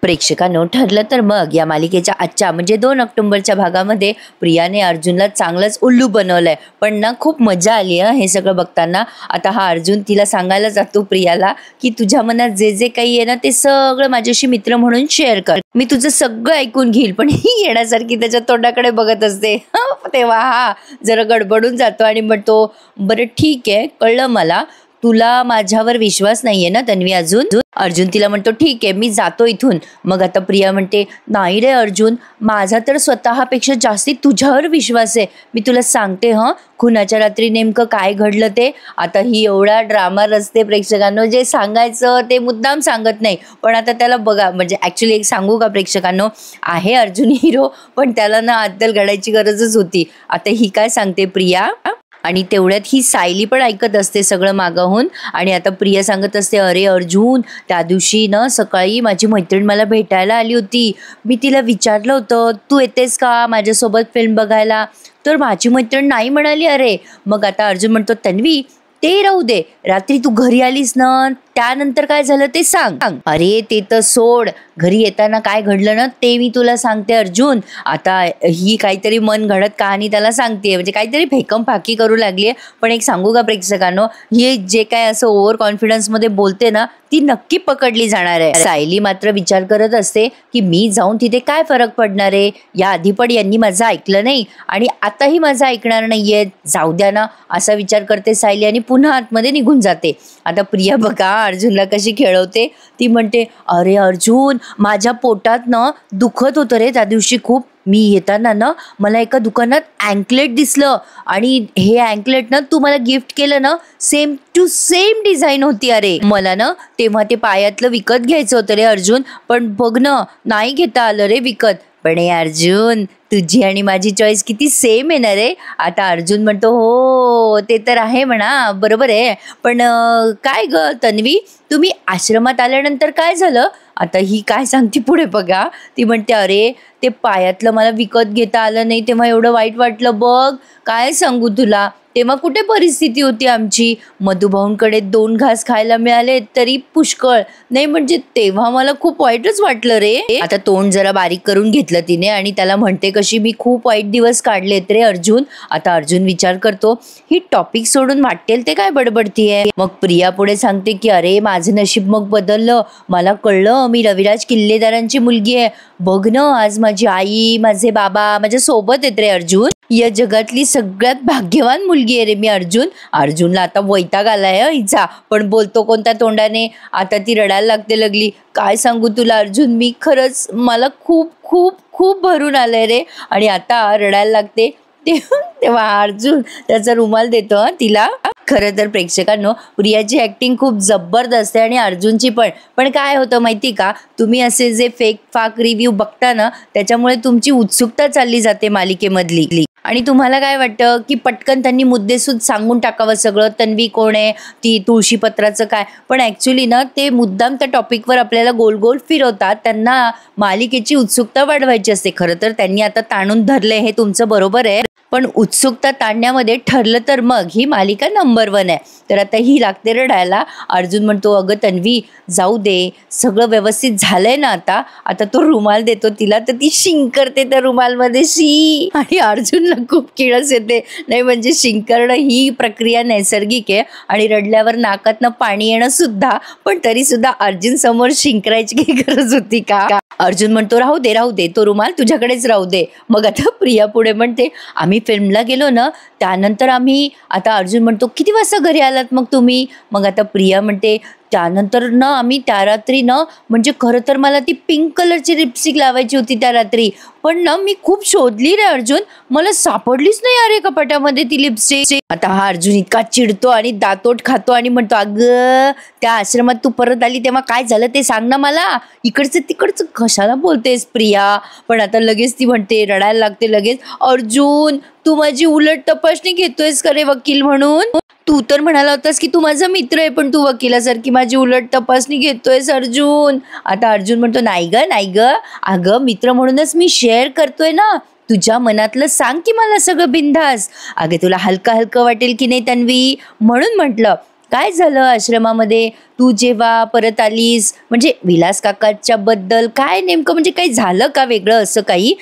प्रेक्षकांनो, ठरलं तर मग या मालिकेच्या आजच्या म्हणजे 2 ऑक्टोबरच्या भागामध्ये प्रियाने अर्जुनला चांगलंच उल्लू बनवलंय. पण ना खूप मजा आली हे सगळं बघताना. आता हा अर्जुन तिला सांगायला जातो प्रियाला की तुझ्या मनात जे जे काही आहे ना ते सगळं माझ्याशी मित्र म्हणून शेअर कर, मी तुझं सगळं ऐकून घेईल. पण ही येण्यासारखी त्याच्या तोंडाकडे बघत असते. तेव्हा हा जरा गडबडून जातो आणि म्हणतो, बरं ठीक आहे, कळलं मला, तुला माझ्यावर विश्वास नाहीये ना तन्वी अजून. अर्जुन तिला म्हणतो ठीक आहे, मी जातो इथून. मग आता प्रिया म्हणते, नाही रे अर्जुन, माझा तर स्वतःपेक्षा जास्ती तुझ्यावर विश्वास आहे. मी तुला सांगते खुनाच्या रात्री नेमकं काय घडलं ते. आता ही एवढा ड्रामा रचते प्रेक्षकांनो, जे सांगायचं ते मुद्दाम सांगत नाही. पण आता त्याला बघा, म्हणजे ॲक्च्युली एक सांगू का प्रेक्षकांनो, आहे अर्जुन हिरो, पण त्याला ना अद्दल घडायची गरजच होती. आता ही काय सांगते प्रिया, आणि तेवढ्यात ही सायली पण ऐकत असते सगळं मागहून. आणि आता प्रिया सांगत असते, अरे अर्जुन, त्या दिवशी ना सकाळी माझी मैत्रीण मला भेटायला आली होती. मी तिला विचारलं होतं, तू येतेस का माझ्यासोबत फिल्म बघायला? तर माझी मैत्रीण नाही म्हणाली. अरे मग आता अर्जुन म्हणतो, तन्वी ते राहू दे, रात्री तू घरी आलीस ना त्यानंतर काय झालं ते सांग. अरे ते तर सोड, घरी येताना काय घडलं ना ते मी तुला सांगते अर्जुन. आता ही काहीतरी मन घडत कहाणी त्याला सांगते, म्हणजे काहीतरी फेकम फाकी करू लागली. पण एक सांगू का प्रेक्षकांनो, हे जे काय असं ओव्हर कॉन्फिडन्स मध्ये बोलते ना ती नक्की पकडली जाणार आहे. सायली मात्र विचार करत असते की मी जाऊन तिथे काय फरक पडणार आहे, या आधी पण यांनी माझं ऐकलं नाही आणि आताही माझं ऐकणार नाहीये, जाऊ द्या ना, असा विचार करते सायली आणि पुन्हा आतमध्ये निघून जाते. आता प्रिया बघा अर्जुनला कशी खेळवते. ती म्हणते, अरे अर्जुन, माझ्या पोटात ना दुखत होतं रे त्या दिवशी खूप. मी येताना ना मला एका दुकानात अँकलेट दिसलं आणि हे अँकलेट ना तू मला गिफ्ट केलं ना, सेम टू सेम डिझाईन होती. अरे मला ना तेव्हा ते पायातलं विकत घ्यायचं होतं रे अर्जुन, पण बघ ना नाही घेता आलं रे विकत. पण हे अर्जुन, तुझी आणि माझी चॉईस किती सेम आहे ना रे. आता अर्जुन म्हणतो, हो ते तर आहे म्हणा, बरोबर आहे. पण काय ग तन्वी, तुम्ही आश्रमात आल्यानंतर काय झालं? आता ही काय सांगते पुढे बघा. ती म्हणते, अरे ते पायातलं मला विकत घेता आलं नाही तेव्हा एवढं वाईट वाटलं बघ, काय सांगू तुला. तेव्हा कुठे परिस्थिती होती आमची, मधुभाऊंकडे 2 घास खायला मिळाले तरी पुष्कळ नाही, म्हणजे तेव्हा मला खूप वाईटच वाटलं रे. आता तोंड जरा बारीक करून घेतलं तिने आणि त्याला म्हणते कशी, मी खूप वाईट दिवस काढलेत रे अर्जुन. आता अर्जुन विचार करतो, ही टॉपिक सोडून वाटेल ते काय बडबडतीये. मग प्रिया पुढे सांगते की अरे माझं नशीब मग बदललं, मला कळलं मी रविराज किल्लेदारांची मुलगी आहे. बघ ना, आज माझी आई माझे बाबा माझ्या सोबत आहेत रे अर्जुन. या जगातली सगळ्यात भाग्यवान मुलगी आहे रे मी अर्जुन. अर्जुनला आता वैताग आलाय हिचा, पण बोलतो कोणत्या तोंडाने. आता ती रडायला लागली. काय सांगू तुला अर्जुन, मी खरंच, मला खूप खूप खूप भरून आलंय रे. आणि आता रडायला लागते. तेव्हा अर्जुन त्याचा रुमाल देतो तिला. खरं तर प्रेक्षकांनो, प्रियाची ऍक्टिंग खूप जबरदस्त आहे आणि अर्जुनची पण. पण काय होतं माहिती का, तुम्ही असे जे फेक फाक रिव्ह्यू बघता ना त्याच्यामुळे तुमची उत्सुकता चालली जाते मालिकेमधली. आणि तुम्हाला काय वाटतं की पटकन त्यांनी मुद्देसूद सांगून टाकावं सगळं, तन्वी कोण आहे, ती तुळशीपत्राचं काय. पण ॲक्च्युली ना ते मुद्दाम त्या टॉपिकवर आपल्याला गोल गोल फिरवतात. त्यांना मालिकेची उत्सुकता वाढवायची असते. खरं तर त्यांनी आता ताणून धरले हे तुमचं बरोबर आहे, पण उत्सुकता ताणण्यामध्ये ठरलं तर मग ही मालिका नंबर 1 आहे. तर आता ही लागते रडायला. अर्जुन म्हणतो, अगं तन्वी जाऊ दे, सगळं व्यवस्थित झालंय ना आता. आता तो रुमाल देतो तिला, तर ती शिंकरते त्या रुमालमध्ये शी. आणि अर्जुनला खूप किळस येते. नाही म्हणजे शिंकरणं ही प्रक्रिया नैसर्गिक आहे आणि रडल्यावर नाकातनं पाणी येणं सुद्धा. पण तरी सुद्धा अर्जुन समोर शिंकरायची काही गरज होती का? अर्जुन म्हणतो, राहू दे तो रुमाल तुझ्याकडेच राहू दे. मग आता प्रिया पुढे म्हणते, आम्ही फिल्मला गेलो ना त्यानंतर आम्ही, आता अर्जुन म्हणतो, किती वाजता घरी आलात मग तुम्ही? मग आता प्रिया म्हणते, त्यानंतर ना आम्ही त्या रात्री ना, म्हणजे खरं तर मला ती पिंक कलरची लिपस्टिक लावायची होती त्या रात्री, पण ना मी खूप शोधली रे अर्जुन, मला सापडलीच नाही अरे कपाटामध्ये ती लिपस्टिक. आता हा अर्जुन इतका चिडतो आणि दातोट खातो आणि म्हणतो, अगं त्या आश्रमात तू परत आली तेव्हा काय झालं ते सांग ना मला, इकडचं तिकडचं कशाला बोलतेस प्रिया. पण आता लगेच ती म्हणते, रडायला लागते लगेच, अर्जुन तू माझी उलट तपासणी घेतोयस का रे वकील म्हणून? तू तर म्हणाला होतास की तू माझा मित्र आहे, पण तू वकिलासारखी माझी उलट तपासणी घेतोयस अर्जुन. आता अर्जुन म्हणतो, नाही ग, अगं मित्र म्हणूनच मी शेअर करतोय ना, तुझ्या मनातलं सांग की मला सगळं बिंदास. अगं तुला हलकं वाटेल की नाही तन्वी, म्हणून म्हटलं. काय झालं आश्रमामध्ये? तू जेव्हा परत आलीस म्हणजे विलास काकाच्या बद्दल काय नेमकं म्हणजे काही झालं का वेगळं असं काही?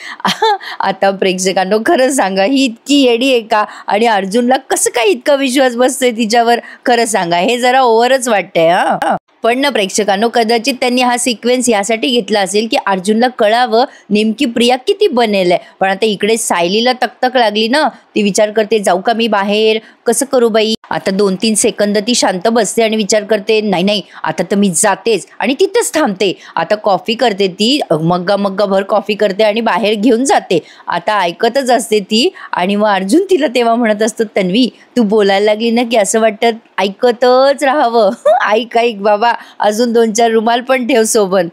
आता प्रेक्षकांनो खरं सांगा, ही इतकी येडी आहे का? आणि अर्जुनला कसं काय इतका विश्वास बसतोय तिच्यावर? खरं सांगा, हे जरा ओव्हरच वाटतंय हां. पण ना प्रेक्षकांनो, कदाचित त्यांनी हा सिक्वेन्स यासाठी घेतला असेल की अर्जुनला कळावं नेमकी प्रिया किती बनेल आहे. पण आता इकडे सायलीला तकतक लागली ना, ती विचार करते जाऊ का मी बाहेर, कसं करू बाई? आता 2-3 सेकंद ती शांत बसते आणि विचार करते नाही नाही आता तर मी जातेच आणि तिथंच थांबते. आता कॉफी करते ती, मग्गा भर कॉफी करते आणि बाहेर घेऊन जाते. आता ऐकतच असते ती आणि मग अर्जुन तिला तेव्हा म्हणत असतो, तन्वी तू बोलायला लागली ना की असं वाटतं ऐकतच राहावं. ऐक ऐक बाबा, अजून 2-4 रुमाल पण ठेव सोबत.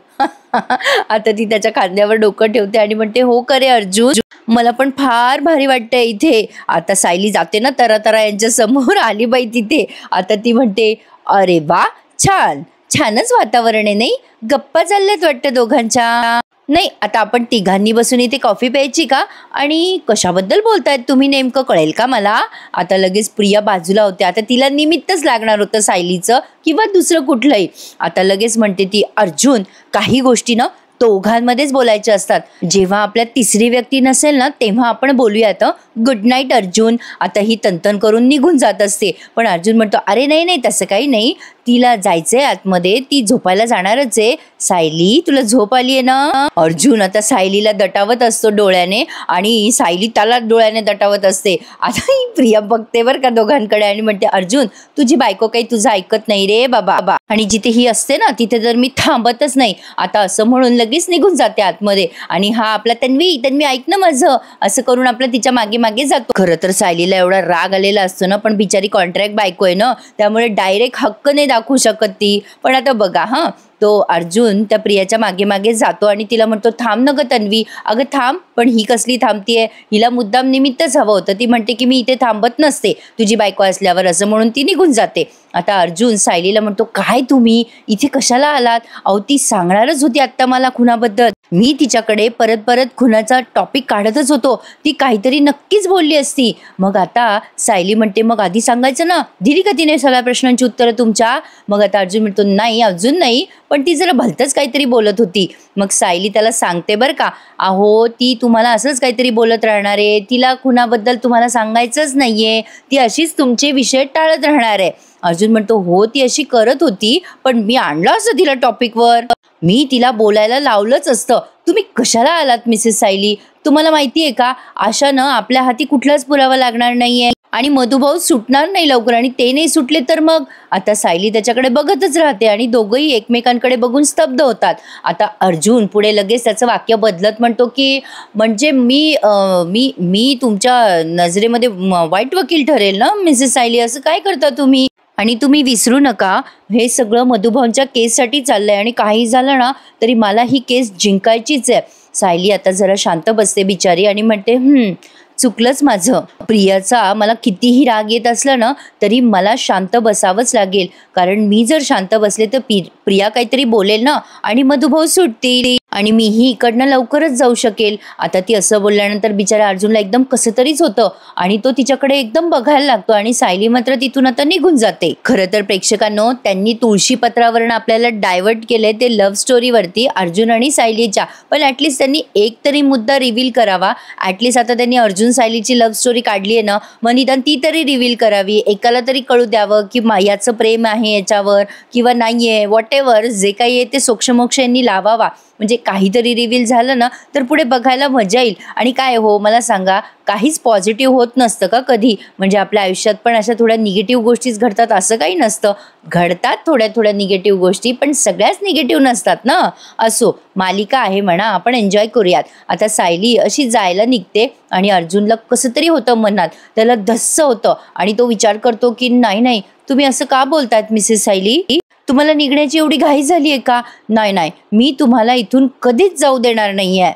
आता ती त्याच्या खांद्यावर डोकं ठेवते आणि म्हणते हो करे अर्जुन, मला पण फार भारी वाटतंय इथे. आता सायली जाते ना तरा यांच्या समोर आली बाई तिथे. आता ती म्हणते अरे वा छान, छानच वातावरण आहे नाही? गप्पा चालल्यात वाटतं दोघांच्या. नाही आता आपण तिघांनी बसून इथे कॉफी प्यायची का? आणि कशाबद्दल बोलतायत तुम्ही नेमकं, कळेल का मला? आता लगेच प्रिया बाजूला होते. आता तिला निमित्तच लागणार होतं सायलीचं किंवा दुसरं कुठलंही. आता लगेच म्हणते ती अर्जुन, काही गोष्टी ना दोघांमध्येच बोलायच्या असतात. जेव्हा आपल्या तिसरी व्यक्ती नसेल ना तेव्हा आपण बोलूयात. Good night Arjun. आता ही तनतन करून निघून जात असते. पण अर्जुन म्हणतो अरे नाही नाही तसं काही नाही, तिला जायचंय आतमध्ये, ती झोपायला जाणारच आहे. सायली तुला झोप आली आहे ना? अर्जुन आता सायलीला दटावत असतो डोळ्याने आणि सायली त्याला डोळ्याने दटावत असते. आता ही प्रिया बघते बरं का दोघांकडे आणि म्हणते अर्जुन तुझी बायको काही तुझं ऐकत नाही रे बाबा, आणि जिथे ही असते ना तिथे तर मी थांबतच नाही. आता असं म्हणून लगेच निघून जाते आतमध्ये आणि हा आपला तन्वी ऐक ना माझं, असं करून आपलं तिच्या मागे मागे जातो. खरं तर सायलीला एवढा राग आलेला असतो ना, पण बिचारी कॉन्ट्रॅक्ट बायको आहे ना, त्यामुळे डायरेक्ट हक्क नाही दाखवू शकत ती. पण आता बघा हां, तो अर्जुन त्या प्रियाच्या मागे मागे जातो आणि तिला म्हणतो थांब न ग तन्वी, अगं थांब. पण ही कसली थांबतीये, हिला मुद्दाम निमित्तच हवं होतं. ती म्हणते की मी इथे थांबत नसते तुझी बायको असल्यावर, असं म्हणून ती निघून जाते. आता अर्जुन सायलीला म्हणतो काय तुम्ही इथे कशाला आलात? अहो ती सांगणारच होती आत्ता मला खुनाबद्दल. मी तिच्याकडे परत परत खुनाचा टॉपिक काढतच होतो, ती काहीतरी नक्कीच बोलली असती. मग आता सायली म्हणते मग आधी सांगायचं ना, दिली का तिने सगळ्या प्रश्नांची उत्तरं तुमच्या? मग आता अर्जुन म्हणतो नाही अजून नाही, पण ती जरा भलतंच काहीतरी बोलत होती. मग सायली त्याला सांगते बरं का, अहो ती तुम्हाला असंच काहीतरी बोलत राहणार आहे, तिला खुनाबद्दल तुम्हाला सांगायचंच नाहीये, ती अशीच तुमचे विषय टाळत राहणार आहे. अर्जुन म्हणतो हो ती अशी करत होती, पण मी आणलं असं तिला टॉपिकवर, मी तिला बोलायला लावलंच असतं. तुम्ही कशाला आलात मिसेस सायली? तुम्हाला माहितीये का आशानं आपल्या हाती कुठलाच पुरावा लागणार नाहीये आणि मधुभाऊ सुटणार नाही लवकर, आणि ते नाही सुटले तर मग. आता सायली त्याच्याकडे बघतच राहते आणि दोघंही एकमेकांकडे बघून स्तब्ध होतात. आता अर्जुन पुढे लगेच त्याचं वाक्य बदलत म्हणतो की म्हणजे मी तुमच्या नजरेमध्ये वाईट वकील ठरेल ना मिसेस सायली, असं काय करता तुम्ही? आणि तुम्ही विसरू नका हे सगळं मधुभाऊंच्या केससाठी चाललंय आणि काही झालं ना तरी मला ही केस जिंकायचीच आहे. सायली आता जरा शांत बसते बिचारी आणि म्हणते चुकलंच माझं. प्रियाचा मला कितीही राग येत असला ना तरी मला शांत बसावंच लागेल, कारण मी जर शांत बसले तर प्रिया काहीतरी बोलेल ना आणि मधुभाऊ सुटतील आणि मीही इकडनं लवकरच जाऊ शकेल. आता ती असं बोलल्यानंतर बिचारा अर्जुनला एकदम कसं तरीच होतं आणि तो तिच्याकडे एकदम बघायला लागतो आणि सायली मात्र तिथून आता निघून जाते. खरं तर प्रेक्षकांनो त्यांनी तुळशीपत्रावरून आपल्याला डायव्हर्ट केलंय ते लव्ह स्टोरीवरती अर्जुन आणि सायलीच्या, पण ऍटलीस्ट त्यांनी एक तरी मुद्दा रिव्हील करावा. ऍटलीस्ट आता त्यांनी अर्जुन सायलीची लव्ह स्टोरी काढली आहे ना, मग निदान ती तरी रिव्हील करावी, एकाला तरी कळू द्यावं की याचं प्रेम आहे याच्यावर किंवा नाहीये, व्हॉट एव्हर जे काही आहे ते सोक्षमोक्ष यांनी लावावा. म्हणजे काहीतरी रिव्हील झालं ना तर पुढे बघायला मजा येईल. आणि काय हो मला सांगा, काहीच पॉझिटिव्ह होत नसतं का कधी? म्हणजे आपल्या आयुष्यात पण अशा थोड्या निगेटिव्ह गोष्टीच घडतात असं काही नसतं. घडतात थोड्या निगेटिव्ह गोष्टी, पण सगळ्याच निगेटिव्ह नसतात ना. असो, मालिका आहे म्हणा, आपण एन्जॉय करूयात. आता सायली अशी जायला निघते आणि अर्जुनला कसं तरी होतं मनात, त्याला धस्स होतं आणि तो विचार करतो की नाही तुम्ही असं का बोलतायत मिसेस सायली, तुम्हाला निघण्याची एवढी घाई झाली आहे का? नाही मी तुम्हाला इथून कधीच जाऊ देणार नाहीये.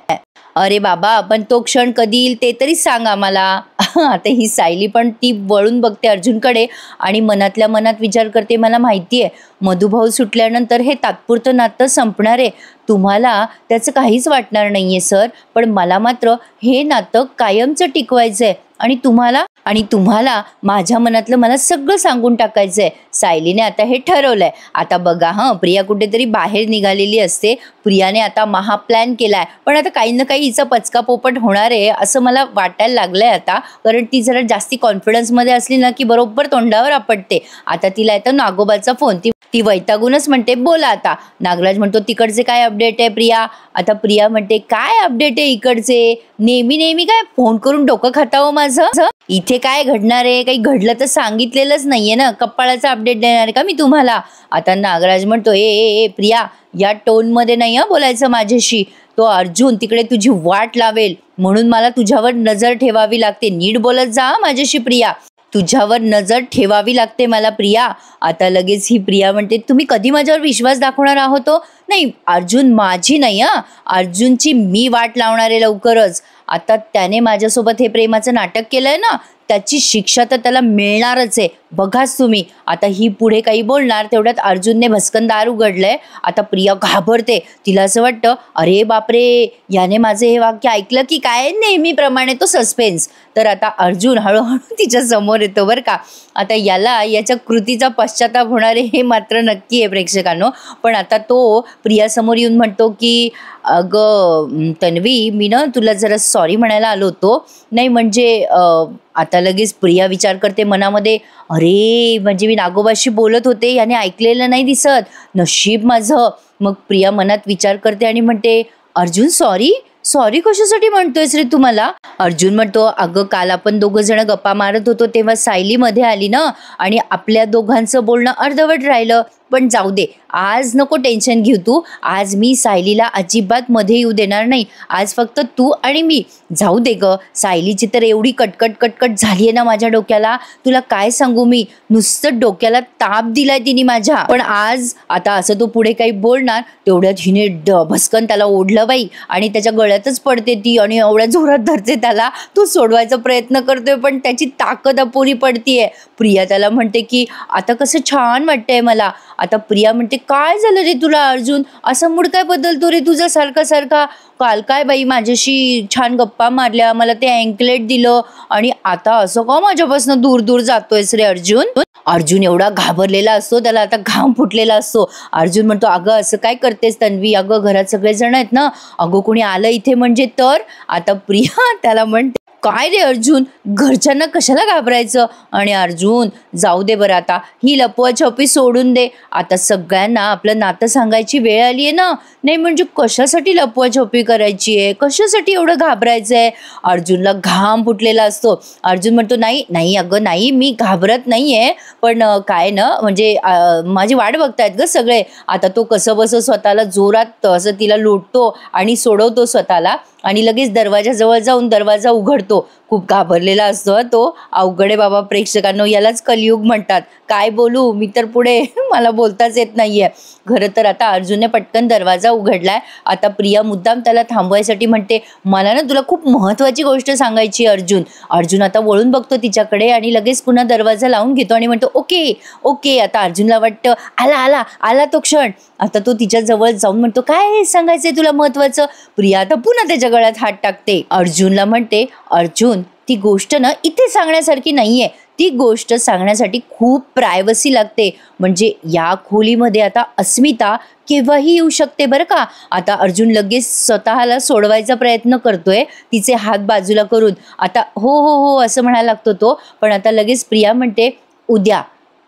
अरे बाबा पण तो क्षण कधी येईल ते तरी सांग आम्हाला. आता ही सायली पण ती वळून बघते अर्जुनकडे आणि मनातल्या मनात विचार करते मला माहितीये मधुभाऊ सुटल्यानंतर हे तात्पुरतं नातं संपणार आहे, तुम्हाला त्याचं काहीच वाटणार नाहीये सर, पण मला मात्र हे नातं कायमचं टिकवायचंय आणि तुम्हाला आणि तुम्हाला माझ्या मनातलं मला सगळं सांगून टाकायचंय. सायलीने आता हे ठरवलंय. आता बघा प्रिया कुठेतरी बाहेर निघालेली असते. प्रियाने आता प्लॅन केलाय, पण आता काही ना काही हिचा पचका पोपट होणार आहे असं मला वाटायला लागलंय आता. कारण ती जरा जास्ती कॉन्फिडन्समध्ये असली ना की बरोबर तोंडावर आपटते. आता तिला येतो नागोबाचा फोन. ती वैतागूनच म्हणते बोला आता. नागराज म्हणतो तिकडचे काय अपडेट आहे प्रिया. आता प्रिया म्हणते काय अपडेट आहे इकडचे, नेहमी नेहमी काय फोन करून डोकं खाता हो माझं. इथे काय घडणार आहे, काही घडलं तर सांगितलेलंच नाहीये ना, कपाळाचा अपडेट देणार आहे का मी तुम्हाला. आता नागराज म्हणतो ए प्रिया, या टोन मध्ये नाही बोलायचं माझ्याशी. तो अर्जुन तिकडे तुझी वाट लावेल म्हणून मला तुझ्यावर नजर ठेवावी लागते. नीट बोलत जा माझ्याशी प्रिया, तुझ्यावर नजर ठेवावी लागते मला प्रिया. आता लगेच ही प्रिया म्हणते तुम्ही कधी माझ्यावर विश्वास दाखवणार आहोत. नाही अर्जुन माझी नाही अर्जुनची मी वाट लावणार आहे लवकरच. आता त्याने माझ्यासोबत हे प्रेमाचं नाटक केलंय ना, त्याची शिक्षा तर त्याला मिळणारच आहे, बघाच तुम्ही. आता ही पुढे काही बोलणार तेवढ्यात अर्जुनने भस्कन दार उघडलंय. आता प्रिया घाबरते. तिला असं वाटतं अरे बापरे, याने माझं हे वाक्य ऐकलं की काय. नेहमीप्रमाणे तो सस्पेन्स. तर आता अर्जुन हळूहळू तिच्या समोर येतो बरं का. आता याच्या कृतीचा पश्चाताप होणार आहे हे मात्र नक्की आहे प्रेक्षकांनो. पण आता तो प्रियासमोर येऊन म्हणतो की अगं तन्वी, मी ना तुला जरा सॉरी म्हणायला आलो होतो. नाही म्हणजे आता लगेच प्रिया विचार करते मनामध्ये, अरे म्हणजे मी नागोबाशी बोलत होते, याने ऐकलेलं नाही दिसत, नशीब माझं. मग प्रिया मनात विचार करते आणि म्हणते अर्जुन सॉरी सॉरी कशासाठी म्हणतोयस रे तुम्हाला. अर्जुन म्हणतो अगं काल आपण दोघं जण गप्पा मारत होतो तेव्हा सायली मध्ये आली ना, आणि आपल्या दोघांचं बोलणं अर्धवट राहिलं. पण जाऊ दे, आज नको टेन्शन घेऊ तू. आज मी सायलीला अजिबात मध्ये येऊ देणार नाही. आज फक्त तू आणि मी. जाऊ दे ग, सायलीची तर एवढी कटकट झाली आहे ना माझ्या डोक्याला, तुला काय सांगू मी. नुसतं डोक्याला ताप दिलाय तिने माझ्या. पण आज आता असं तो पुढे काही बोलणार तेवढ्यात हिने भस्कन त्याला ओढलं बाई, आणि त्याच्या गळ्यातच पडते ती आणि एवढ्या जोरात धरते त्याला. तो सोडवायचा प्रयत्न करतोय पण त्याची ताकद अपुरी पडतीये. प्रिया त्याला म्हणते की आता कसं छान वाटतंय मला. आता प्रिया म्हणते काय झालं रे तुला अर्जुन, असा मूड काय बदलतो रे तुझा सारखा सारखा. काल काय बाई माझ्याशी छान गप्पा मारल्या, मला ते अँकलेट दिलं, आणि आता असं का माझ्यापासून दूर दूर जातोयस रे अर्जुन. अर्जुन एवढा घाबरलेला असतो, त्याला आता घाम फुटलेला असतो. अर्जुन म्हणतो अगं असं काय करतेस तन्वी, अगं घरात सगळे जण आहेत ना, अगं कोणी आलं इथे म्हणजे तर. आता प्रिया त्याला म्हणते काय रे अर्जुन, घरच्यांना कशाला घाबरायचं. आणि अर्जुन जाऊ दे बरं, आता ही लपवाछपी सोडून दे. आता सगळ्यांना आपलं नातं सांगायची वेळ आली आहे ना. नाही म्हणजे कशासाठी लपवाछपी करायची आहे, कशासाठी एवढं घाबरायचंय. अर्जुनला घाम फुटलेला असतो. अर्जुन म्हणतो नाही नाही अगं नाही, मी घाबरत नाहीये, पण काय ना म्हणजे माझी वाट बघतायत ग सगळे. आता तो कसं बसं स्वतःला जोरात असं तिला लोटतो आणि सोडवतो स्वतःला, आणि लगेच दरवाजाजवळ जाऊन दरवाजा उघडतो. खूप घाबरलेला असतो तो. अवघड आहे बाबा प्रेक्षकांनो, यालाच कलियुग म्हणतात. काय बोलू मी तर पुढे मला बोलताच येत नाहीये. खरं तर आता अर्जुनने पटकन दरवाजा उघडलाय. आता प्रिया मुद्दाम त्याला थांबवायसाठी म्हणते मला ना तुला खूप महत्वाची गोष्ट सांगायची अर्जुन. अर्जुन आता वळून बघतो तिच्याकडे आणि लगेच पुन्हा दरवाजा लावून घेतो आणि म्हणतो ओके ओके. आता अर्जुनला वाटतं आला आला आला तो क्षण. आता तो तिच्या जवळ जाऊन म्हणतो काय सांगायचंय तुला महत्वाचं. प्रिया आता पुन्हा त्याच्या गळ्यात हात टाकते. अर्जुनला म्हणते अर्जुन ती गोष्ट ना इथे सांगण्यासारखी नाहीये, ती गोष्ट सांगण्यासाठी खूप प्रायव्हसी लागते. म्हणजे या खोलीमध्ये आता अस्मिता केव्हाही येऊ शकते बरं का. आता अर्जुन लगेच स्वतःला सोडवायचा प्रयत्न करतोय, तिचे हात बाजूला करून. आता हो हो हो असं म्हणायला लागतो तो. पण आता लगेच प्रिया म्हणते उद्या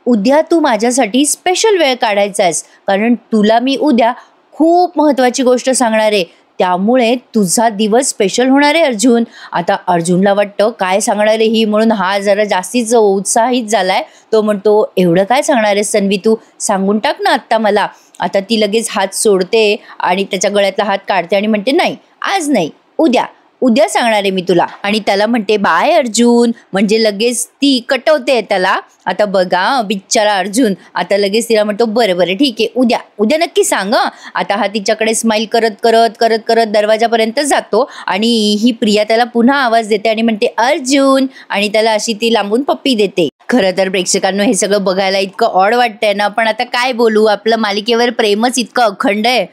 उद्या तू माझ्यासाठी स्पेशल वेळ काढायचा आहेस, कारण तुला मी उद्या खूप महत्त्वाची गोष्ट सांगणार आहे, त्यामुळे तुझा दिवस स्पेशल होणार आहे अर्जुन. आता अर्जुनला वाटतं काय सांगणार आहे ही, म्हणून हा जरा जास्तीच उत्साहित झालाय. तो म्हणतो एवढं काय सांगणार आहेस तन्वी, तू सांगून टाक ना आत्ता मला. आता ती लगेच हात सोडते आणि त्याच्या गळ्यातला हात काढते आणि म्हणते नाही आज नाही, उद्या उद्या सांगणार आहे मी तुला. आणि त्याला म्हणते बाय अर्जुन, म्हणजे लगेच ती कटवते त्याला. आता बघा बिचारा अर्जुन आता लगेच तिला म्हणतो बरं बरं ठीक आहे, उद्या उद्या नक्की सांग. आता हा तिच्याकडे स्माईल करत करत करत करत दरवाजापर्यंत जातो आणि ही प्रिया त्याला पुन्हा आवाज देते आणि म्हणते अर्जुन, आणि त्याला अशी ती लांबून पप्पी देते. खरं तर प्रेक्षकांनो हे सगळं बघायला इतकं ऑड वाटतंय ना, पण आता काय बोलू, आपलं मालिकेवर प्रेमच इतकं अखंड आहे.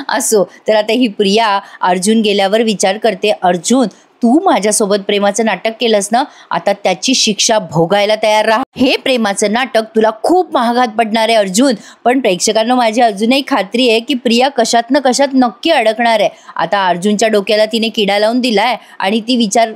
असो तर आता ही प्रिया अर्जुन गेल्यावर विचार करते अर्जुन तू माझ्यासोबत प्रेमाचं नाटक केलंस ना, आता त्याची शिक्षा भोगायला तयार राहा. हे प्रेमाचं नाटक तुला खूप महागात पडणार आहे अर्जुन. पण प्रेक्षकांना माझी अजूनही खात्री आहे की प्रिया कशात ना कशात नक्की अडकणार आहे. आता अर्जुनच्या डोक्याला तिने किडा लावून दिलाय आणि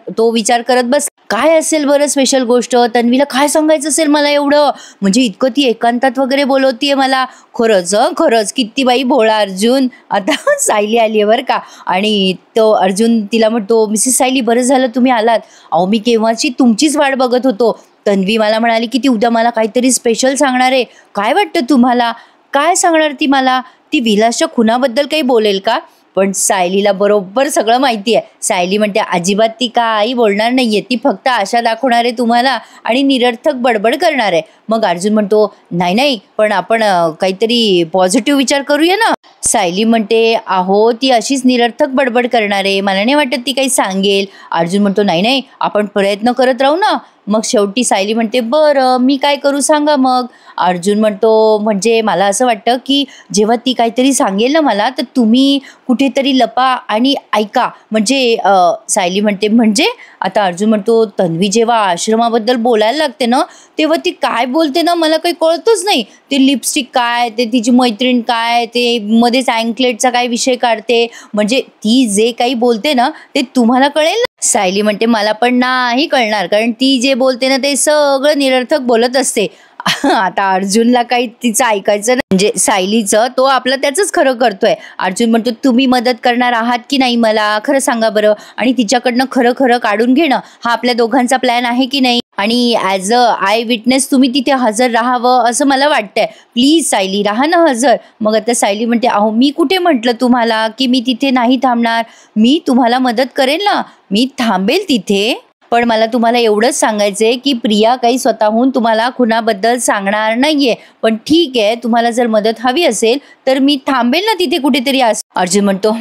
तो विचार करत बस, काय असेल बरं स्पेशल गोष्ट, तन्वीला काय सांगायचं असेल मला एवढं, म्हणजे इतकं ती एकांतात वगैरे बोलवतीये मला. खरंच किती बाई भोळा अर्जुन. आता सायली आली आहे बरं का, आणि तो अर्जुन तिला म्हणतो, मिसेस सायली बरं झालं तुम्ही आलात. अहो मी केव्हाची तुमचीच वाट बघत होतो. तन्वी मला म्हणाली की ती उद्या मला काहीतरी स्पेशल सांगणार आहे. काय वाटतं तुम्हाला, काय सांगणार ती मला? ती विलासच्या खुनाबद्दल काही बोलेल का? पण सायलीला बरोबर सगळं माहिती आहे. सायली म्हणते, अजिबात ती काही बोलणार नाहीये, ती फक्त आशा दाखवणार आहे तुम्हाला आणि निरर्थक बडबड करणार आहे. मग अर्जुन म्हणतो, नाही पण आपण काहीतरी पॉझिटिव्ह विचार करूया ना. सायली म्हणते, अहो ती अशीच निरर्थक बडबड करणार आहे, मला नाही वाटत ती काही सांगेल. अर्जुन म्हणतो, नाही आपण प्रयत्न करत राहू ना. मग शेवटी सायली म्हणते, बरं मी काय करू सांगा मग. अर्जुन म्हणतो, म्हणजे मला असं वाटतं की जेव्हा ती काहीतरी सांगेल ना मला, तर तुम्ही कुठेतरी लपा आणि ऐका. म्हणजे सायली म्हणते, म्हणजे? आता अर्जुन म्हणतो, तन्वी जेव्हा आश्रमाबद्दल बोलायला लागते ना, तेव्हा ती काय बोलते ना मला काही कळतच नाही. ते लिपस्टिक काय, ते तिची मैत्रीण काय, ते मध्येच अँकलेटचा काय विषय काढते, म्हणजे ती जे काही बोलते ना ते तुम्हाला कळेल ना. सायली म्हणते, मला पण नाही कळणार, कारण ती जे बोलते ना ते सगळं निरर्थक बोलत असते. आता अर्जुनला काही तिचं ऐकायचं नाही, म्हणजे सायलीचं, तो आपलं त्याचंच खरं करतोय. अर्जुन म्हणतो, तुम्ही मदत करणार आहात की नाही मला, खरं सांगा बरं. आणि तिच्याकडनं खरं काढून घेणं हा आपल्या दोघांचा प्लॅन आहे की नाही, आणि ॲज अ आय विटनेस तुम्ही तिथे हजर राहावं असं मला वाटतंय. प्लीज सायली राहा ना हजर. मग आता सायली म्हणते, अहो मी कुठे म्हटलं तुम्हाला की मी तिथे नाही थांबणार, मी तुम्हाला मदत करेल ना, मी थांबेल तिथे. पण मला तुम्हाला एवढंच सांगायचंय की प्रिया काही स्वतःहून तुम्हाला खुनाबद्दल सांगणार नाहीये. पण ठीक आहे, तुम्हाला जर मदत हवी असेल तर मी थांबेल ना तिथे कुठेतरी. अर्जुन म्हणतो,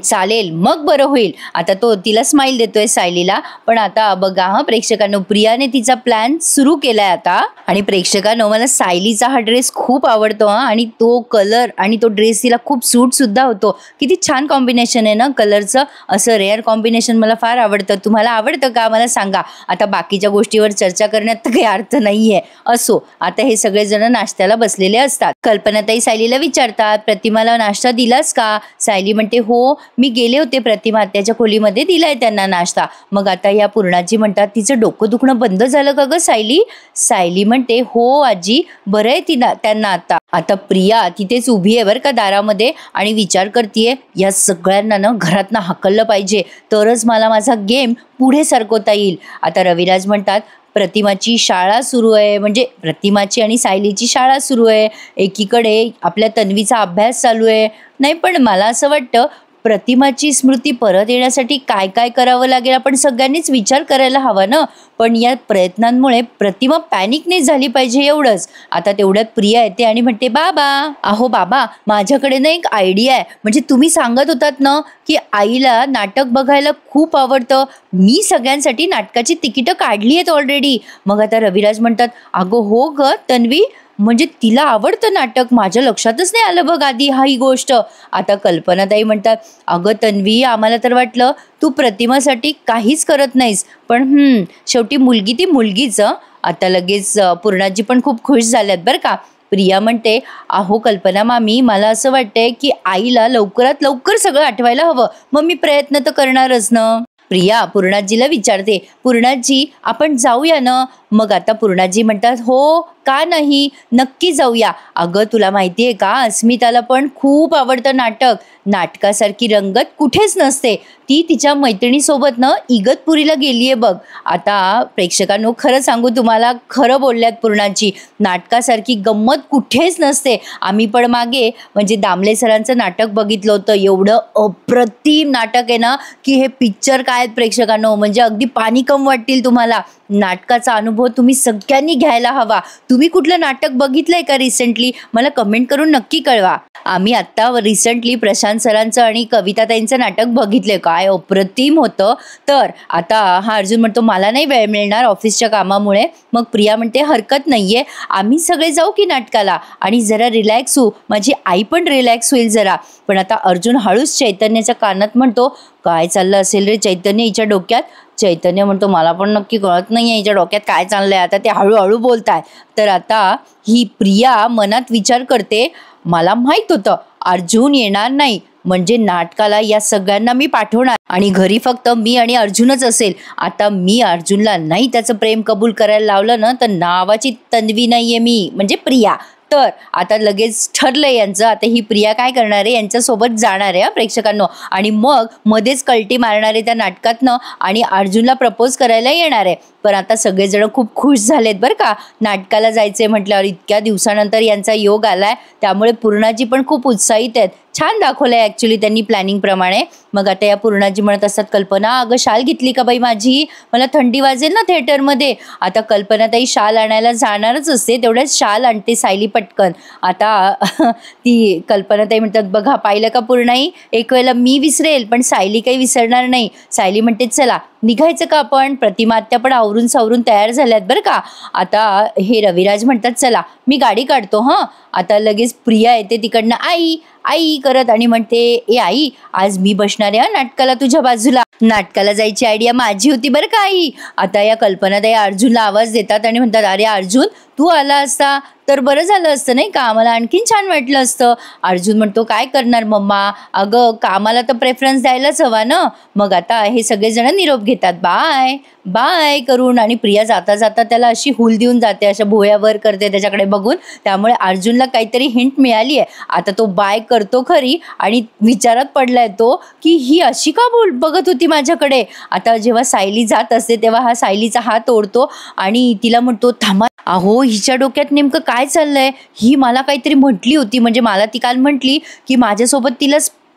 चालेल, मग बरं होईल. आता तो तिला स्माइल देतोय सायलीला. पण आता बघा प्रेक्षकांनो, प्रियाने तिचा प्लॅन सुरू केलाय आता. आणि प्रेक्षकांनो, मला सायलीचा हा ड्रेस खूप आवडतो आणि तो कलर आणि तो ड्रेस तिला खूप सूट सुद्धा होतो. किती छान कॉम्बिनेशन आहे ना कलरचं, असं रेअर कॉम्बिनेशन मला फार आवडतं. तुम्हाला आवडतं का मला सांगा. आता बाकीच्या गोष्टीवर चर्चा करण्यात तर काही अर्थ नाहीये. असो, आता हे सगळेजण नाश्त्याला बसलेले असतात. कल्पनाताई सायलीला विचारतात, प्रतिमाला नाश्ता दिलास का? सायली म्हणते, हो मी गेले होते प्रतिमा आत्याच्या खोलीमध्ये, दिलाय त्यांना नाश्ता. मग आता या पूर्णाजी म्हणतात, तिचं डोकं दुखणं बंद झालं का ग सायली? सायली म्हणते, हो आजी, बरं आहे त्यांना आता. आता प्रिया तिथेच उभी आहे बरं का दारामध्ये आणि विचार करतीये, या सगळ्यांना ना घरातनं हाकललं पाहिजे, तरच मला माझा गेम पुढे सरकवता येईल. आता रविराज म्हणतात, प्रतिमाची शाळा सुरू आहे, म्हणजे प्रतिमाची आणि सायलीची शाळा सुरू आहे, एकीकडे आपल्या तन्वीचा अभ्यास चालू आहे. नाही पण मला असं वाटतं, प्रतिमाची स्मृती परत येण्यासाठी काय काय करावं लागेल आपण सगळ्यांनीच विचार करायला हवा ना. पण या प्रयत्नांमुळे प्रतिमा पॅनिक नाही झाली पाहिजे, एवढंच. आता तेवढ्यात प्रिया येते आणि म्हणते, बाबा, अहो बाबा, माझ्याकडे ना एक आयडिया आहे. म्हणजे तुम्ही सांगत होतात ना की आईला नाटक बघायला खूप आवडतं, मी सगळ्यांसाठी नाटकाची तिकीटं काढली आहेत ऑलरेडी. मग आता रविराज म्हणतात, अगं हो ग तन्वी, म्हणजे तिला आवडतं नाटक, माझ्या लक्षातच नाही आलं बघ आधी ही गोष्ट. आता कल्पनाताई म्हणतात, अगं तन्वी, आम्हाला तर वाटलं तू प्रतिमासाठी काहीच करत नाहीस, पण शेवटी मुलगी ती मुलगीच. आता लगेच पूर्णाजी पण खूप खुश झाल्यात बरं का. प्रिया म्हणते, अहो कल्पना मामी, मला असं वाटतंय की आईला लवकरात लवकर सगळं आठवायला हवं, मग मी प्रयत्न तर करणारच ना. प्रिया पूर्णाजीला विचारते, पूर्णाजी आपण जाऊया ना. मग आता पूर्णाजी म्हणतात, हो का नाही, नक्की जाऊया. अगं तुला माहिती आहे का, अस्मिताला पण खूप आवडतं नाटक, नाटकासारखी रंगत कुठेच नसते. ती तिच्या मैत्रिणीसोबत ना इगतपुरीला गेलीये बघ. आता प्रेक्षकांनो, खरं सांगू तुम्हाला, खरं बोलल्यात पूर्णाजी, नाटकासारखी गंमत कुठेच नसते. आम्ही पण मागे म्हणजे दामले सरांचं नाटक बघितलं होतं, एवढं अप्रतिम नाटक आहे ना की हे पिक्चर काय प्रेक्षकांनो, म्हणजे अगदी पाणी कम वाटतील तुम्हाला. नाटकाचा अनुभव अनुभव तुम्ही सगळ्यांनी घ्यायला हवा. तुम्ही कुठलं नाटक बघितलंय का रिसेंटली? मला कमेंट करून नक्की कळवा. आम्ही आत्ता रिसेंटली प्रशांत सरांचं आणि कविताताईंचं नाटक बघितलंय. काय अप्रतिम होतं. तर आता हा अर्जुन म्हणतो मला नाही वेळ मिळणार ऑफिसच्या कामामुळे. मग प्रिया म्हणते हरकत नाहीये, आम्ही सगळे जाऊ की नाटकाला आणि जरा रिलॅक्स होऊ, माझी आई पण रिलॅक्स होईल जरा. पण आता अर्जुन हळूच चैतन्याच्या कानात म्हणतो काय चाललं असेल रे चैतन्य हिच्या डोक्यात? चैतन्य म्हणतो मला पण नक्की कळत नाहीये हिच्या डोक्यात काय चाललंय. आता ते हळूहळू बोलताय. तर आता ही प्रिया मनात विचार करते मला माहित होतं अर्जुन येणार नाही, म्हणजे नाटकाला या सगळ्यांना मी पाठवणार आणि घरी फक्त मी आणि अर्जुनच असेल. आता मी अर्जुनला नाही त्याचं प्रेम कबूल करायला लावलं ना तर नावाची तन्वी नाहीये मी, म्हणजे प्रिया. तर आता लगेच ठरलंय यांचं. आता ही प्रिया काय करणार आहे यांच्यासोबत जाणार आहे प्रेक्षकांनो, आणि मग मध्येच कल्टी मारणार आहे त्या नाटकातनं आणि अर्जुनला प्रपोज करायला येणार आहे. पण आता सगळेजण खूप खुश झालेत बरं का, नाटकाला जायचे म्हटल्यावर. इतक्या दिवसानंतर यांचा योग आलाय, त्यामुळे पूर्णाजी पण खूप उत्साहित आहेत. छान दाखवलंय ॲक्च्युली त्यांनी प्लॅनिंग प्रमाणे. मग आता या पूर्णाजी म्हणत असतात कल्पना अगं शाल घेतली का बाई माझी, मला थंडी वाजेल ना थिएटरमध्ये. आता कल्पना ताई शाल आणायला जाणारच असते, तेवढ्याच शाल आणते सायली पटकन. आता ती कल्पना ताई म्हणतात बघा पाहिलं का पूर्णाई, एक वेळेला मी विसरेल पण सायली काही विसरणार नाही. सायली म्हणते चला निघायचं का आपण. प्रतिमा आत्या पण आवरून सावरून तयार झाल्यात बरं का. आता हे रविराज म्हणतात चला मी गाडी काढतो हां. आता लगेच प्रिया येते तिकडनं आई आई करत आणि म्हणते ए आई आज मी बसणार आहे नाटकाला तुझ्या बाजूला. नाटकाला जायची आयडिया माझी होती बरं का आई. आता या कल्पनाताई अर्जुनला आवाज देतात आणि म्हणतात अरे अर्जुन तू आला असता तर बरं झालं असतं नाही का, आम्हाला आणखीन छान वाटलं असतं. अर्जुन म्हणतो काय करणार मम्मा, अगं कामाला तर प्रेफरन्स द्यायलाच हवा ना. मग आता हे सगळेजण निरोप घेतात बाय बाय करून आणि प्रिया जाता जाता त्याला अशी हुल देऊन जाते, अशा भोयावर करते त्याच्याकडे बघून. त्यामुळे अर्जुनला काहीतरी हिंट मिळाली आहे. आता तो बाय करतो खरी आणि विचारात पडलाय तो की ही अशी का बघत होती माझ्याकडे. आता जेव्हा सायली जात असते तेव्हा हा सायलीचा हात ओढतो आणि तिला म्हणतो थांबा अहो हिच्या डोक्यात नेमकं काय चाललंय. ही मला काहीतरी म्हटली होती, म्हणजे मला ती काल म्हटली की माझ्यासोबत तिला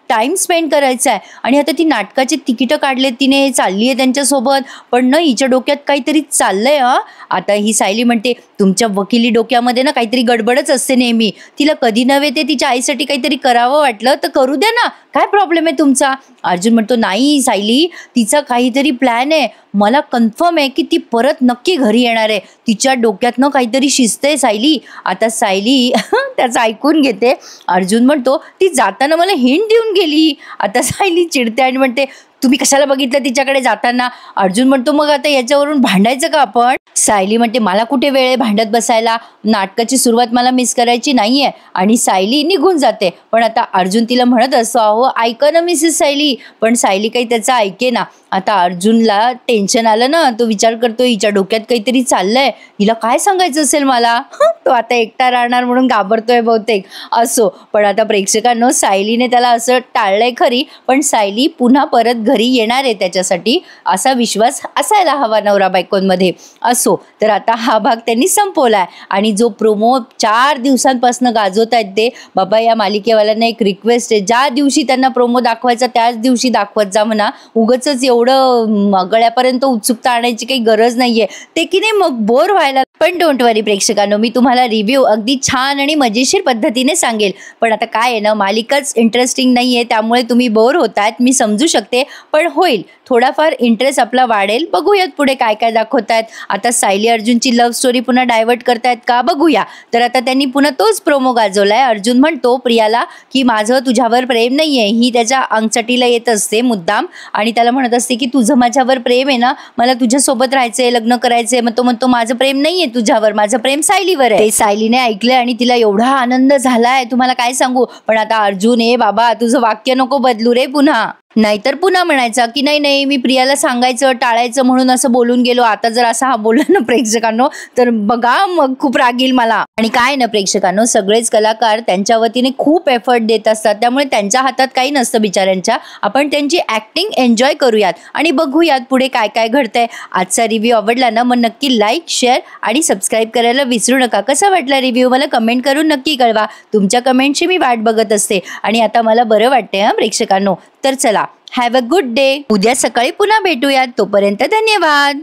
टाइम स्पेंड करायचा आहे आणि आता ती नाटकाचे तिकीटं काढले तिने, चालली आहे त्यांच्यासोबत. पण ना हिच्या डोक्यात काहीतरी चाललंय हां. आता ही सायली म्हणते तुमच्या वकिली डोक्यामध्ये ना काहीतरी गडबडच असते नेहमी. तिला कधी नव्हे ते तिच्या आईसाठी काहीतरी करावं वाटलं तर करू द्या ना, काय प्रॉब्लेम आहे तुमचा. अर्जुन म्हणतो नाही सायली तिचा काहीतरी प्लॅन आहे, मला कन्फर्म आहे की ती परत नक्की घरी येणार आहे. तिच्या डोक्यातनं काहीतरी शिजतंय सायली. आता सायली त्याचं ऐकून घेते. अर्जुन म्हणतो ती जाताना मला हिंट देऊन गेली. आता सायली चिडते आणि म्हणते तुम्ही कशाला बघितलं तिच्याकडे जाताना. अर्जुन म्हणतो मग आता याच्यावरून भांडायचं का आपण. सायली म्हणते मला कुठे वेळ आहे भांडत बसायला, नाटकाची सुरुवात मला मिस करायची नाहीये. आणि सायली निघून जाते. पण आता अर्जुन तिला म्हणत असतो अहो ऐका ना मिसेस सायली, पण सायली काही त्याचं ऐके ना. आता अर्जुनला टेन्शन आलं ना, तो विचार करतो हिच्या डोक्यात काहीतरी चाललंय, हिला काय सांगायचं असेल मला. तो आता एकटा राहणार म्हणून घाबरतोय बहुतेक. असो पण आता प्रेक्षकांनो सायलीने त्याला असं टाळलंय खरी, पण सायली पुन्हा परत घरी येणार आहे त्याच्यासाठी असा विश्वास असायला हवा नवरा बायकोंमध्ये. असो तर आता हा भाग त्यांनी संपवलाय आणि जो प्रोमो 4 दिवसांपासून गाजवत आहेत ते बाबा या मालिकेवाल्यांना एक रिक्वेस्ट आहे, ज्या दिवशी त्यांना प्रोमो दाखवायचा त्याच दिवशी दाखवत जा म्हणा. उगाचच एवढं गळ्यापर्यंत उत्सुकता आणायची काही गरज नाहीये ते की नाही, मग बोर व्हायला. पण डोंट वरी प्रेक्षकांनो मी तुम्हाला रिव्ह्यू अगदी छान आणि मजेशीर पद्धतीने सांगेल. पण आता काय आहे ना मालिकाच इंटरेस्टिंग नाहीये त्यामुळे तुम्ही बोर होतायत मी समजू शकते, पण होईल थोडाफार इंटरेस्ट आपला वाढेल. बघूयात पुढे काय काय दाखवतायत. आता सायली अर्जुनची लव्ह स्टोरी पुन्हा डायव्हर्ट करतायत का बघूया. तर आता त्यांनी पुन्हा तोच प्रोमो गाजवलाय. अर्जुन म्हणतो प्रियाला की माझं तुझ्यावर प्रेम नाहीये, ही त्याच्या अंगचटीला येत असते मुद्दाम आणि त्याला म्हणत असते की तुझं माझ्यावर प्रेम आहे ना, मला तुझ्यासोबत राहायचंय लग्न करायचंय. मग तो म्हणतो माझं प्रेम नाहीये तुझ्यावर, माझं प्रेम सायलीवर आहे. ते सायलीने ऐकलंय आणि तिला एवढा आनंद झालाय तुम्हाला काय सांगू. पण आता अर्जुन ए बाबा तुझं वाक्य नको बदलू रे पुन्हा, नाहीतर पुन्हा म्हणायचा की नाही नाही मी प्रियाला सांगायचं टाळायचं म्हणून असं बोलून गेलो. आता जर असा हा बोलला ना प्रेक्षकांनो तर बघा मग खूप राग येईल मला. आणि काय ना प्रेक्षकांनो सगळेच कलाकार त्यांच्या वतीने खूप एफर्ट देत असतात, त्यामुळे त्यांच्या हातात काही नसतं बिचाऱ्यांच्या. आपण त्यांची ऍक्टिंग एन्जॉय करूयात आणि बघूयात पुढे काय काय घडतंय. आजचा रिव्ह्यू आवडला ना मग नक्की लाईक शेअर आणि सबस्क्राईब करायला विसरू नका. कसा वाटला रिव्ह्यू मला कमेंट करून नक्की कळवा. तुमच्या कमेंटची मी वाट बघत असते आणि आता मला बरं वाटतंय हा प्रेक्षकांनो. तर चला हॅव अ गुड डे. उद्या सकाळी पुन्हा भेटूयात. तोपर्यंत धन्यवाद.